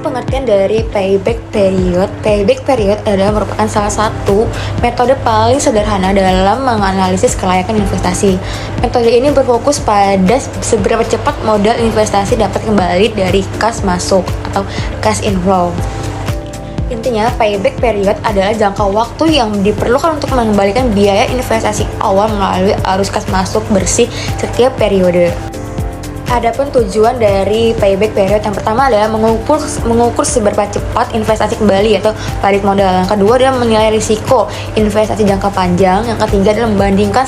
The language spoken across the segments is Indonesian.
pengertian dari payback period. Payback period adalah merupakan salah satu metode paling sederhana dalam menganalisis kelayakan investasi. Metode ini berfokus pada seberapa cepat modal investasi dapat kembali dari kas masuk atau cash inflow. Intinya, payback period adalah jangka waktu yang diperlukan untuk mengembalikan biaya investasi awal melalui arus kas masuk bersih setiap periode. Adapun tujuan dari payback period yang pertama adalah mengukur seberapa cepat investasi kembali atau balik modal. Yang kedua adalah menilai risiko investasi jangka panjang. Yang ketiga adalah membandingkan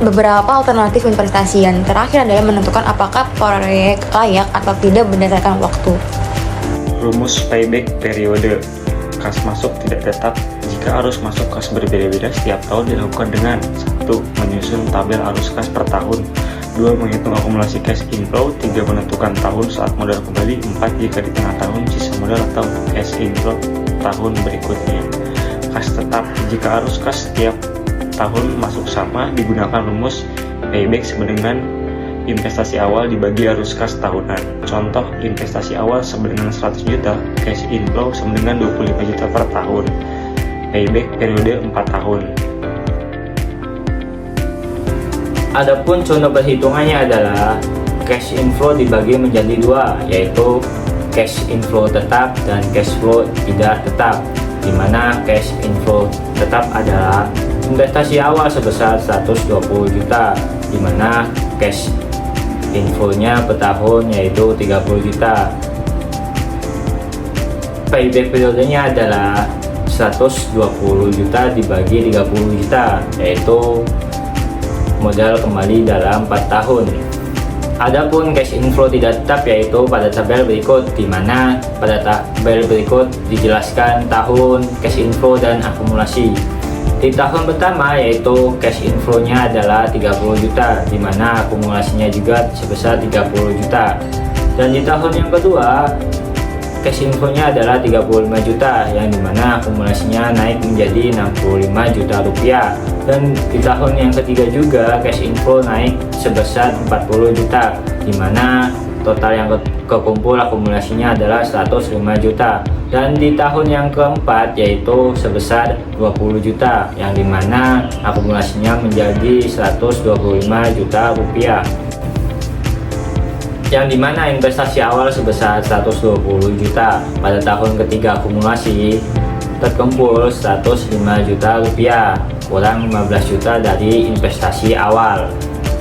beberapa alternatif investasi. Yang terakhir adalah menentukan apakah proyek layak atau tidak berdasarkan waktu. Rumus payback periode. Kas masuk tidak tetap jika arus masuk kas berbeda-beda setiap tahun dilakukan dengan 1. Menyusun tabel arus kas per tahun, 2. Menghitung akumulasi cash inflow, 3. Menentukan tahun saat modal kembali, 4. Jika di tengah tahun sisa modal atau cash inflow tahun berikutnya. Kas tetap, jika arus kas setiap tahun masuk sama, digunakan rumus payback sama dengan investasi awal dibagi arus kas tahunan. Contoh, investasi awal sama dengan 100 juta, cash inflow sama dengan 25 juta per tahun. Payback periode 4 tahun. Adapun contoh perhitungannya adalah cash inflow dibagi menjadi dua, yaitu cash inflow tetap dan cash flow tidak tetap, di mana cash inflow tetap adalah investasi awal sebesar 120 juta, di mana cash inflow-nya per tahun yaitu 30 juta. Payback periodenya adalah 120 juta dibagi 30 juta, yaitu modal kembali dalam 4 tahun. Adapun cash inflow tidak tetap yaitu pada tabel berikut, di mana pada tabel berikut dijelaskan tahun, cash inflow dan akumulasi. Di tahun pertama yaitu cash inflow-nya adalah 30 juta, di mana akumulasinya juga sebesar 30 juta. Dan di tahun yang kedua cash inflow-nya adalah 35 juta, yang dimana akumulasinya naik menjadi 65 juta rupiah. Dan di tahun yang ketiga juga cash inflow naik sebesar 40 juta, di mana total yang kekumpul akumulasinya adalah 105 juta. Dan di tahun yang keempat yaitu sebesar 20 juta, yang dimana akumulasinya menjadi 125 juta rupiah. Yang dimana investasi awal sebesar 120 juta, pada tahun ketiga akumulasi terkumpul 105 juta rupiah, kurang 15 juta dari investasi awal.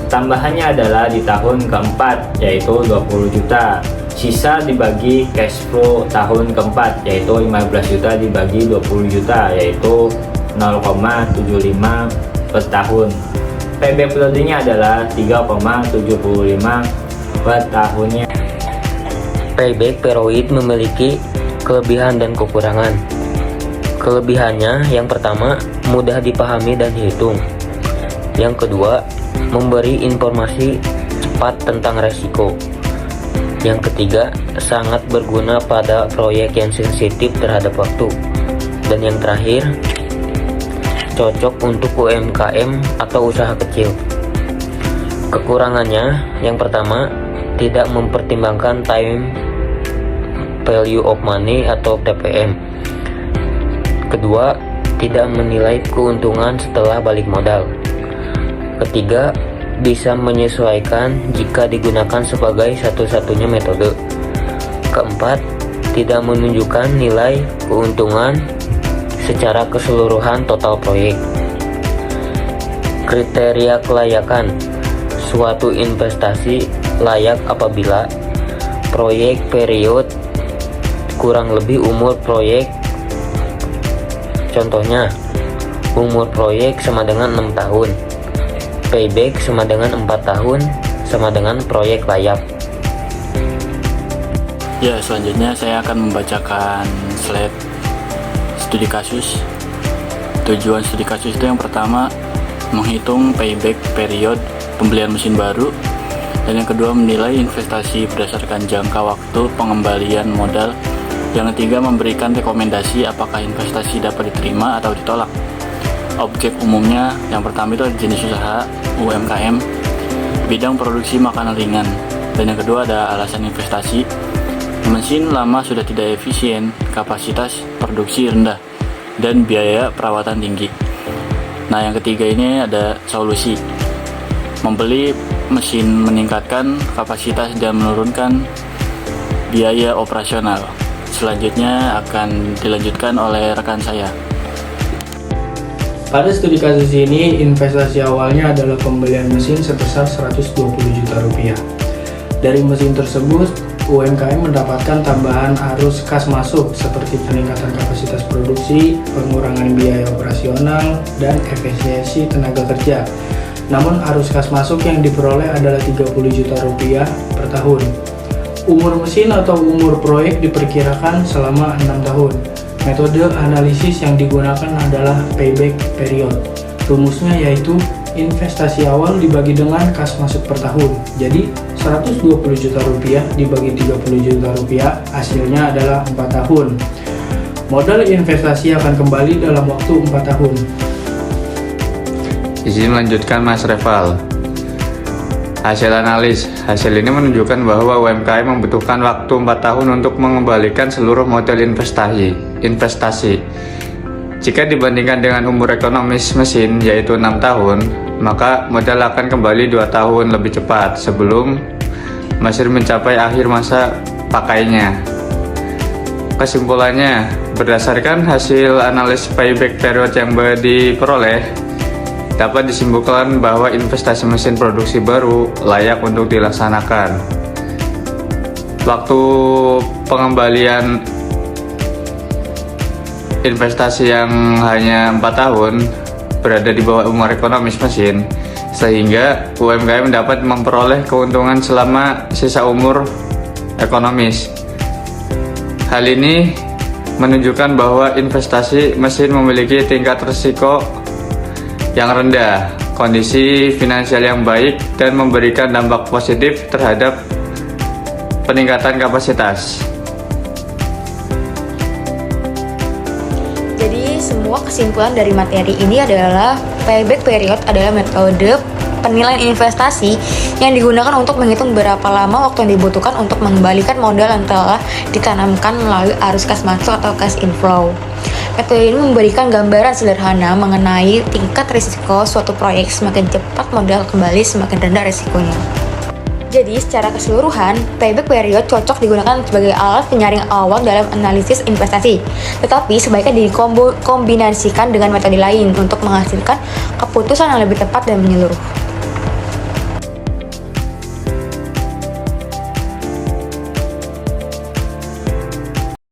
Tambahannya adalah di tahun keempat yaitu 20 juta. Sisa dibagi cash flow tahun keempat yaitu 15 juta dibagi 20 juta, yaitu 0,75 per tahun. Payback periodenya adalah 3,75 per tahunnya. Payback period memiliki kelebihan dan kekurangan. Kelebihannya yang pertama, mudah dipahami dan dihitung. Yang kedua, memberi informasi cepat tentang resiko. Yang ketiga, sangat berguna pada proyek yang sensitif terhadap waktu. Dan yang terakhir, cocok untuk UMKM atau usaha kecil. Kekurangannya, yang pertama, tidak mempertimbangkan time value of money atau TVM. Kedua, tidak menilai keuntungan setelah balik modal. Ketiga, bisa menyesuaikan jika digunakan sebagai satu-satunya metode. Keempat, tidak menunjukkan nilai keuntungan secara keseluruhan total proyek. Kriteria kelayakan. Suatu investasi layak apabila proyek period kurang lebih umur proyek. Contohnya, umur proyek sama dengan 6 tahun. Payback sama dengan 4 tahun, sama dengan proyek layak. Ya, selanjutnya saya akan membacakan slide studi kasus. Tujuan studi kasus itu yang pertama, menghitung payback period pembelian mesin baru. Dan yang kedua, menilai investasi berdasarkan jangka waktu pengembalian modal. Yang ketiga, memberikan rekomendasi apakah investasi dapat diterima atau ditolak. Objek umumnya yang pertama itu jenis usaha UMKM, bidang produksi makanan ringan. Dan yang kedua ada alasan investasi, Mesin lama sudah tidak efisien, kapasitas produksi rendah, dan biaya perawatan tinggi. Nah, yang ketiga ini ada solusi. Membeli mesin meningkatkan kapasitas dan menurunkan biaya operasional. Selanjutnya akan dilanjutkan oleh rekan saya. Pada studi kasus ini, investasi awalnya adalah pembelian mesin sebesar 120 juta rupiah. Dari mesin tersebut, UMKM mendapatkan tambahan arus kas masuk seperti peningkatan kapasitas produksi, pengurangan biaya operasional, dan efisiensi tenaga kerja. Namun arus kas masuk yang diperoleh adalah 30 juta rupiah per tahun. Umur mesin atau umur proyek diperkirakan selama 6 tahun. Metode analisis yang digunakan adalah payback period. Rumusnya yaitu investasi awal dibagi dengan kas masuk per tahun. Jadi 120 juta rupiah dibagi 30 juta rupiah hasilnya adalah 4 tahun. Modal investasi akan kembali dalam waktu 4 tahun. Izin melanjutkan Mas Reval. Hasil ini menunjukkan bahwa UMKM membutuhkan waktu 4 tahun untuk mengembalikan seluruh modal investasi. Jika dibandingkan dengan umur ekonomis mesin yaitu 6 tahun, maka modal akan kembali 2 tahun lebih cepat sebelum mesin mencapai akhir masa pakainya. Kesimpulannya, berdasarkan hasil analis payback period yang diperoleh, dapat disimpulkan bahwa investasi mesin produksi baru layak untuk dilaksanakan. Waktu pengembalian investasi yang hanya 4 tahun berada di bawah umur ekonomis mesin, sehingga UMKM dapat memperoleh keuntungan selama sisa umur ekonomis. Hal ini menunjukkan bahwa investasi mesin memiliki tingkat risiko yang rendah, kondisi finansial yang baik, dan memberikan dampak positif terhadap peningkatan kapasitas. Jadi semua kesimpulan dari materi ini adalah payback period adalah metode penilaian investasi yang digunakan untuk menghitung berapa lama waktu yang dibutuhkan untuk mengembalikan modal yang telah ditanamkan melalui arus kas masuk atau cash inflow. Metode ini memberikan gambaran sederhana mengenai tingkat risiko suatu proyek. Semakin cepat modal kembali, semakin rendah risikonya. Jadi secara keseluruhan, payback period cocok digunakan sebagai alat penyaring awal dalam analisis investasi. Tetapi sebaiknya dikombinasikan dengan metode lain untuk menghasilkan keputusan yang lebih tepat dan menyeluruh.